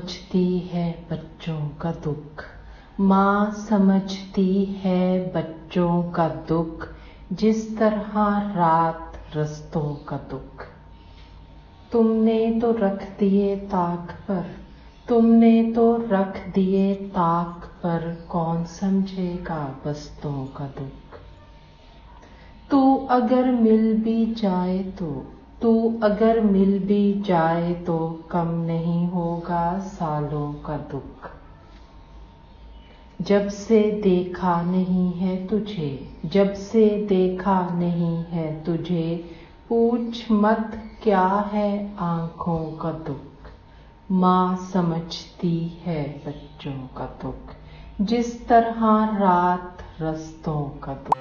समझती है बच्चों का दुख, माँ समझती है बच्चों का दुख, जिस तरह रात रस्तों का दुख। तुमने तो रख दिए ताक पर, तुमने तो रख दिए ताक पर, कौन समझेगा बस्तों का दुख। तू अगर मिल भी जाए तो, तू अगर मिल भी जाए तो, कम नहीं होगा सालों का दुख। जब से देखा नहीं है तुझे, जब से देखा नहीं है तुझे, पूछ मत क्या है आँखों का दुख। माँ समझती है बच्चों का दुख, जिस तरह रात रस्तों का दुख।